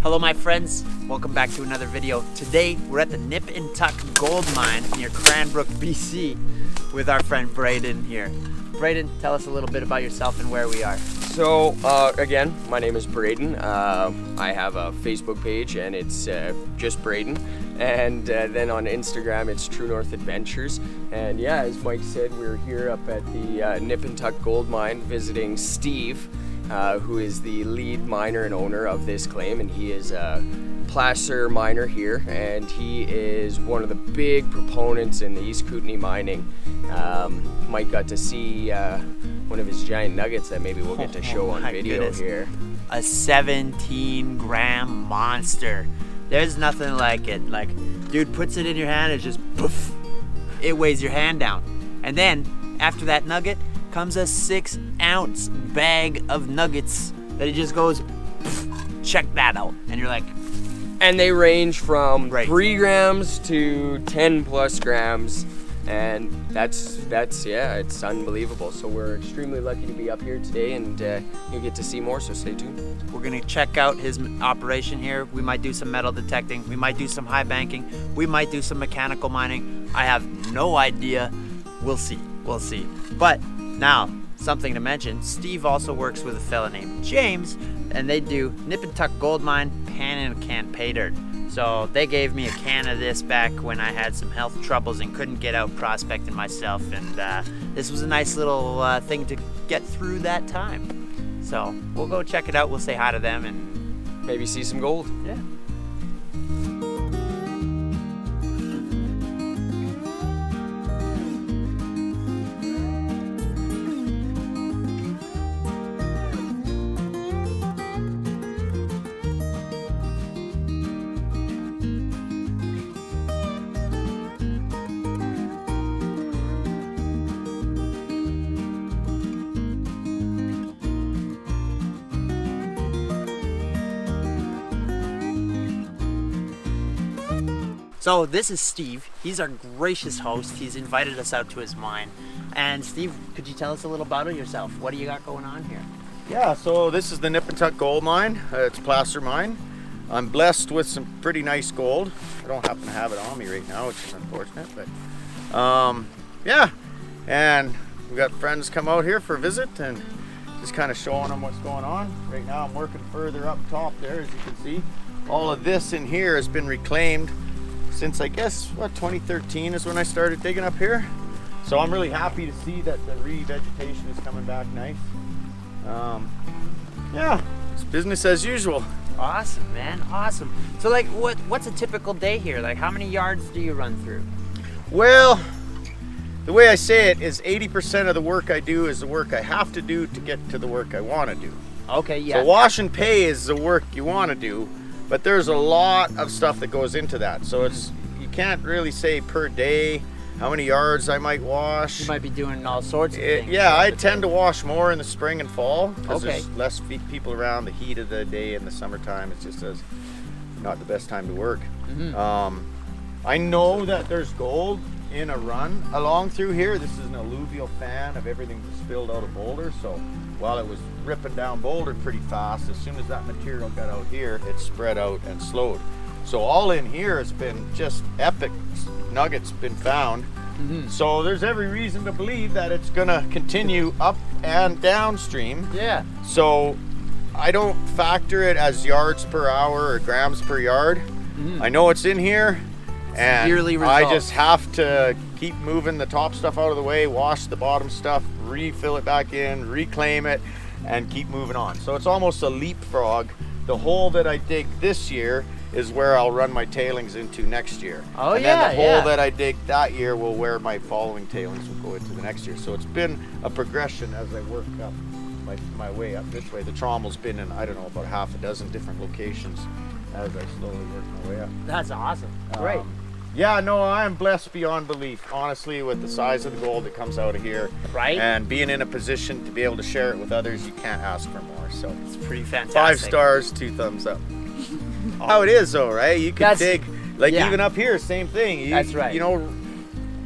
Hello my friends, welcome back to another video. Today we're at the Nip and Tuck Gold Mine near Cranbrook, BC with our friend Brayden here. Brayden, tell us a little bit about yourself and where we are. So again, my name is Brayden. I have a Facebook page and it's just Brayden. And then on Instagram it's True North Adventures. And yeah, as Mike said, we're here up at the Nip and Tuck Gold Mine visiting Steve, who is the lead miner and owner of this claim, and he is a placer miner here, and he is one of the big proponents in the East Kootenays mining. Mike got to see one of his giant nuggets that maybe we'll get to show on video here. A 17-gram monster. There's nothing like it. Like, dude puts it in your hand, it's just poof. It weighs your hand down. And then after that nugget comes a 6-ounce bag of nuggets that it just goes, check that out. And you're like, and they range from 3 grams to 10 plus grams. And that's yeah, it's unbelievable. So we're extremely lucky to be up here today, and you'll get to see more, so stay tuned. We're gonna check out his operation here. We might do some metal detecting, we might do some high banking, we might do some mechanical mining. I have no idea. We'll see. But now, something to mention, Steve also works with a fella named James, and they do Nip and Tuck Gold Mine, pan and can pay dirt. So they gave me a can of this back when I had some health troubles and couldn't get out prospecting myself, and this was a nice little thing to get through that time. So we'll go check it out, we'll say hi to them and maybe see some gold. Yeah. So this is Steve. He's our gracious host. He's invited us out to his mine. And Steve, could you tell us a little about yourself? What do you got going on here? Yeah, so this is the Nip and Tuck Gold Mine. It's a placer mine. I'm blessed with some pretty nice gold. I don't happen to have it on me right now, which is unfortunate, but yeah. And we got friends come out here for a visit and just kind of showing them what's going on. Right now I'm working further up top there, as you can see. All of this in here has been reclaimed since, I guess, 2013 is when I started digging up here. So I'm really happy to see that the revegetation is coming back nice. Yeah, it's business as usual. Awesome, man, awesome. So like, what's a typical day here? Like, how many yards do you run through? Well, the way I say it is 80% of the work I do is the work I have to do to get to the work I want to do. Okay, yeah. So wash and pay is the work you want to do, but there's a lot of stuff that goes into that. So you can't really say per day how many yards I might wash. You might be doing all sorts of things. Yeah, I tend to wash more in the spring and fall because there's less people around. The heat of the day in the summertime, it's just not the best time to work. I know that there's gold in a run along through here. This is an alluvial fan of everything that spilled out of Boulder. So while it was ripping down Boulder pretty fast, as soon as that material got out here, it spread out and slowed. So all in here has been just epic nuggets been found. So there's every reason to believe that it's gonna continue up and downstream. Yeah. So I don't factor it as yards per hour or grams per yard. I know it's in here, and I just have to keep moving the top stuff out of the way, wash the bottom stuff, refill it back in, reclaim it, and keep moving on. So it's almost a leapfrog. The hole that I dig this year is where I'll run my tailings into next year. Oh, and yeah, then the hole that I dig that year will where my following tailings will go into the next year. So it's been a progression as I work up my way up this way. The trommel's been in, I don't know, about half a dozen different locations as I slowly work my way up. That's awesome. Great. Yeah, no, I am blessed beyond belief, honestly, with the size of the gold that comes out of here. Right. And being in a position to be able to share it with others, you can't ask for more. So it's pretty fantastic. 5 stars, 2 thumbs up. How it is though, right? You can dig, like even up here, same thing. That's right. You know,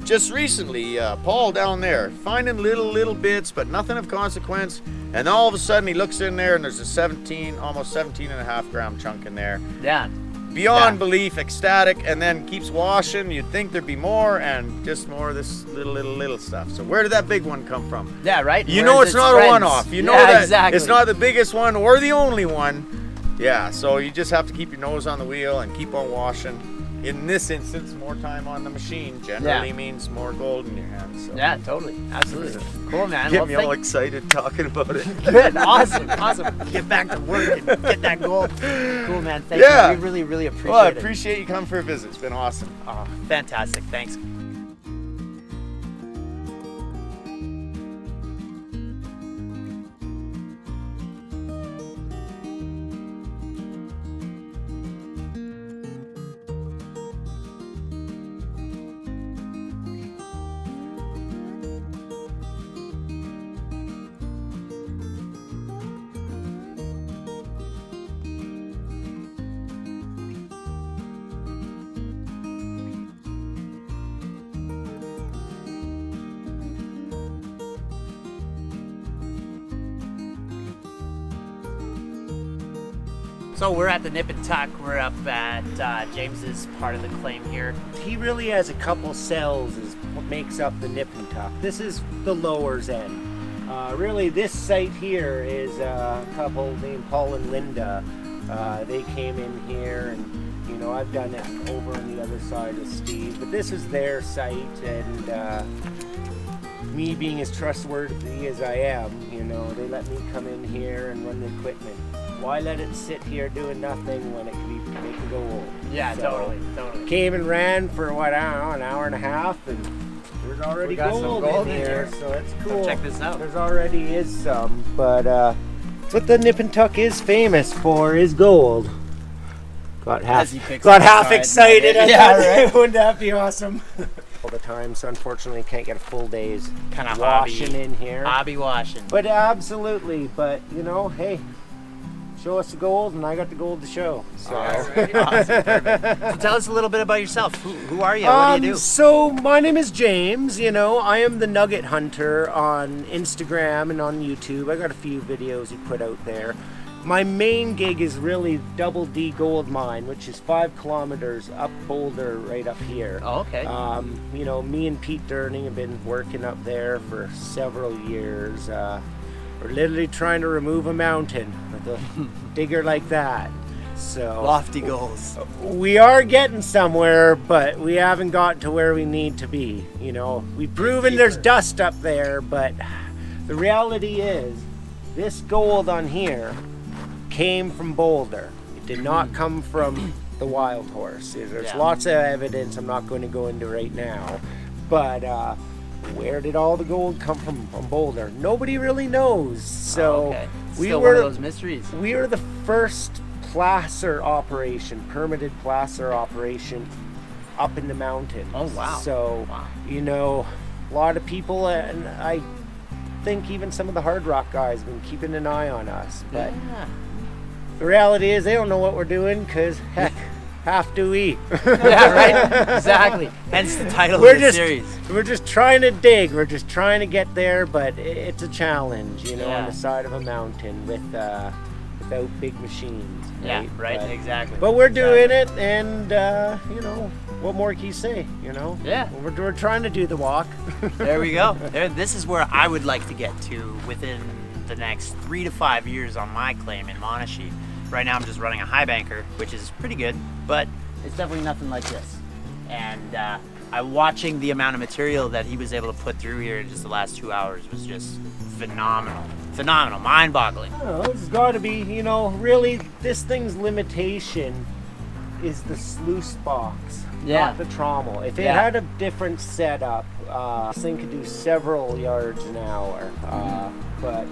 just recently, Paul down there, finding little bits, but nothing of consequence. And all of a sudden he looks in there and there's a almost 17 and a half gram chunk in there. Yeah. Beyond belief, ecstatic, and then keeps washing. You'd think there'd be more, and just more of this little stuff. So where did that big one come from? Yeah, right. You know it's not a one-off. You know that exactly. it's not the biggest one or the only one. Yeah, so you just have to keep your nose on the wheel and keep on washing. In this instance, more time on the machine generally means more gold in your hands. So. Yeah, totally. Absolutely. Cool, man. Get me all excited talking about it. Good. Awesome. Get back to work and get that gold. Cool, man. Thank you. We really, really appreciate it. Well, I appreciate you coming for a visit. It's been awesome. Oh, fantastic. Thanks. So we're at the Nip and Tuck. We're up at James's part of the claim here. He really has a couple cells is what makes up the Nip and Tuck. This is the lowers end. Really, this site here is a couple named Paul and Linda. They came in here, and you know I've done it over on the other side with Steve. But this is their site, and me being as trustworthy as I am, you know, they let me come in here and run the equipment. Why let it sit here doing nothing when it can go old? Yeah, so totally. Came and ran for what, I don't know, an hour and a half, and there's already gold in here, so it's cool. Check this out. There's already is some, but that's what the Nip and Tuck is famous for, is gold. Got half excited. Yeah, right. Wouldn't that be awesome? All the time, so unfortunately can't get a full day's kind of washing in here. Hobby washing. But absolutely, but you know, hey, show us the gold, and I got the gold to show. So. Right. Awesome. Perfect. So tell us a little bit about yourself. Who are you? What do you do? So my name is James. You know, I am the nugget hunter on Instagram and on YouTube. I got a few videos you put out there. My main gig is really Double D Gold Mine, which is 5 kilometers up Boulder, right up here. Oh, okay. You know, me and Pete Durning have been working up there for several years. We're literally trying to remove a mountain with a digger like that. So lofty goals. We are getting somewhere, but we haven't gotten to where we need to be. You know, we've proven there's dust up there, but the reality is this gold on here came from Boulder. It did not come from the Wild Horse. There's lots of evidence I'm not going to go into right now, but where did all the gold come from Boulder? Nobody really knows. So we were one of those mysteries. We were the first placer operation, permitted placer operation up in the mountains. Oh wow. So you know, a lot of people, and I think even some of the hard rock guys have been keeping an eye on us, but the reality is they don't know what we're doing, because heck, half do we. Yeah, right. Exactly. Hence the title of the series. We're just trying to dig. We're just trying to get there, but it's a challenge, you know, on the side of a mountain without big machines. Right? Yeah, right. But, exactly. But we're doing it, and you know, what more can you say? You know. Yeah. We're trying to do the walk. There we go. This is where I would like to get to within the next 3 to 5 years on my claim in Monashee. Right now I'm just running a high banker, which is pretty good, but it's definitely nothing like this. And I'm watching the amount of material that he was able to put through here in just the last 2 hours was just phenomenal. Phenomenal, mind-boggling. I don't know, it's got to be, you know, really this thing's limitation is the sluice box, not the trommel. If it had a different setup, this thing could do several yards an hour. But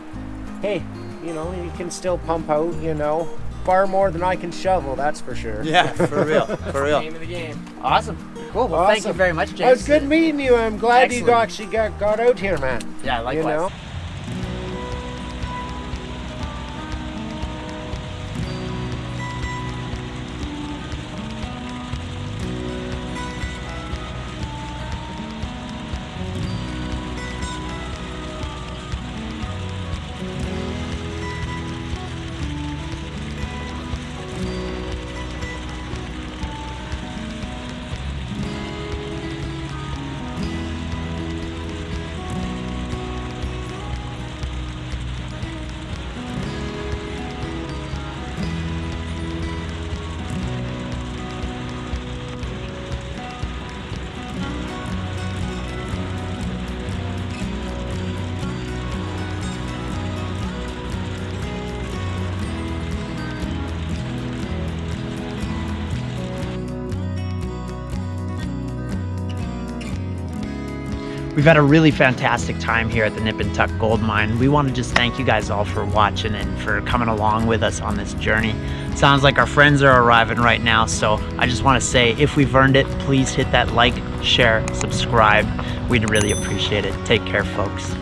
hey, you know, you can still pump out, you know, far more than I can shovel, that's for sure. Yeah, for real, for real. Name of the game. Awesome. Cool. Well, thank you very much, James. It was good meeting you. I'm glad you actually got out here, man. Yeah, likewise. You know? We've had a really fantastic time here at the Nip and Tuck Gold Mine. We want to just thank you guys all for watching and for coming along with us on this journey. Sounds like our friends are arriving right now, so I just want to say, if we've earned it, please hit that like, share, subscribe. We'd really appreciate it. Take care, folks.